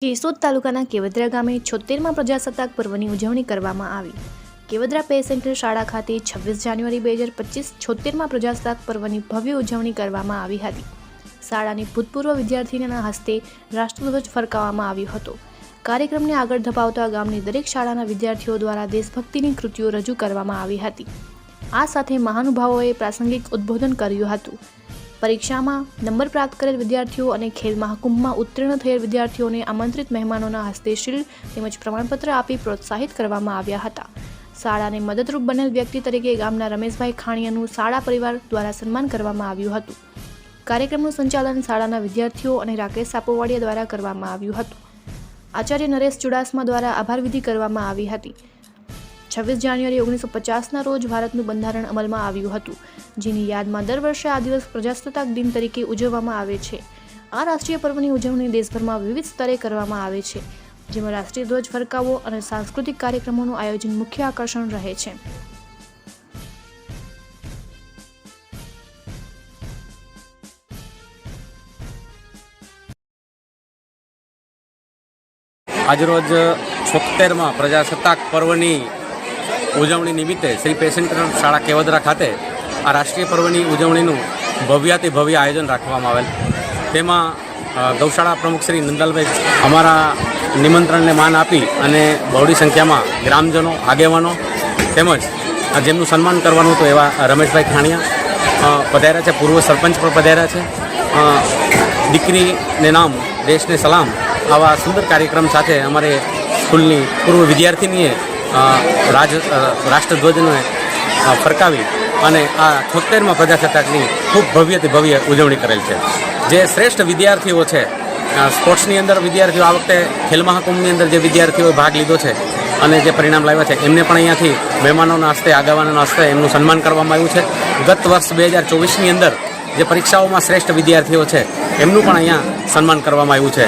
કેશોદ તાલુકાના કેવદરા ગામે 76મા પ્રજાસત્તાક પર્વની ઉજવણી કરવામાં આવી। કેવદરા પે સેન્ટર શાળા ખાતે 26 જાન્યુઆરી 2025 76મા પ્રજાસત્તાક પર્વની ભવ્ય ઉજવણી કરવામાં આવી હતી। શાળાની ભૂતપૂર્વ વિદ્યાર્થીનીના હસ્તે રાષ્ટ્રધ્વજ ફરકાવવામાં આવ્યો હતો। કાર્યક્રમને આગળ ધપાવતા ગામની દરેક શાળાના વિદ્યાર્થીઓ દ્વારા દેશભક્તિની કૃતિઓ રજૂ કરવામાં આવી હતી। આ સાથે મહાનુભાવોએ પ્રાસંગિક ઉદ્બોધન કર્યું હતું। પરીક્ષામાં નંબર પ્રાપ્ત કરેલ વિદ્યાર્થીઓ અને ખેલ મહાકુંભમાં ઉત્તીર્ણ થયેલ વિદ્યાર્થીઓને આમંત્રિત મહેમાનોના હસ્તે શિલ્ડ તેમજ પ્રમાણપત્ર આપી પ્રોત્સાહિત કરવામાં આવ્યા હતા। શાળાને મદદરૂપ બનેલ વ્યક્તિ તરીકે ગામના રમેશભાઈ ખાણીયાનું શાળા પરિવાર દ્વારા સન્માન કરવામાં આવ્યું હતું। કાર્યક્રમનું સંચાલન શાળાના વિદ્યાર્થીઓ અને રાકેશ સાપોવાડિયા દ્વારા કરવામાં આવ્યું હતું। આચાર્ય નરેશ ચુડાસમા દ્વારા આભાર વિધિ કરવામાં આવી હતી। 26 જાન્યુઆરી 1950ના રોજ ભારતનું બંધારણ અમલમાં આવ્યું હતું, જેની યાદમાં દર વર્ષે આ દિવસ પ્રજાસત્તાક દિન તરીકે ઉજવવામાં આવે છે। આ રાષ્ટ્રીય પર્વની ઉજવણી દેશભરમાં વિવિધ સ્તરે કરવામાં આવે છે, જેમાં રાષ્ટ્રીય ધ્વજ ફરકાવવો અને સાંસ્કૃતિક કાર્યક્રમોનું આયોજન મુખ્ય આકર્ષણ રહે છે। આજરોજ 76મા પ્રજાસત્તાક પર્વની ઉજવણી નિમિત્તે શ્રી પે સેન્ટર શાળા કેવદરા ખાતે આ રાષ્ટ્રીય પર્વની ઉજવણીનું ભવ્યાતિ ભવ્ય આયોજન રાખવામાં આવેલ। તેમાં ગૌશાળા પ્રમુખ શ્રી નંદલાલભાઈ અમારા નિમંત્રણને માન આપી અને બહોળી સંખ્યામાં ગ્રામજનો, આગેવાનો તેમજ જેમનું સન્માન કરવાનું હતું એવા રમેશભાઈ ખાણીયા પધાર્યા છે, પૂર્વ સરપંચ પણ પધાર્યા છે। દીકરીને નામ દેશને સલામ આવા સુંદર કાર્યક્રમ સાથે અમારે સ્કૂલની પૂર્વ વિદ્યાર્થીનીએ રાષ્ટ્રધ્વજને ફરકાવી અને આ 76મા પ્રજાસત્તાકની ખૂબ ભવ્યથી ભવ્ય ઉજવણી કરેલ છે। જે શ્રેષ્ઠ વિદ્યાર્થીઓ છે સ્પોર્ટ્સની અંદર વિદ્યાર્થીઓ આ વખતે ખેલ મહાકુંભની અંદર જે વિદ્યાર્થીઓએ ભાગ લીધો છે અને જે પરિણામ લાવ્યા છે એમને પણ અહીંયાથી મહેમાનોના હસ્તે, આગેવાનોના હસ્તે એમનું સન્માન કરવામાં આવ્યું છે। ગત વર્ષ 2024ની અંદર જે પરીક્ષાઓમાં શ્રેષ્ઠ વિદ્યાર્થીઓ છે એમનું પણ અહીંયા સન્માન કરવામાં આવ્યું છે।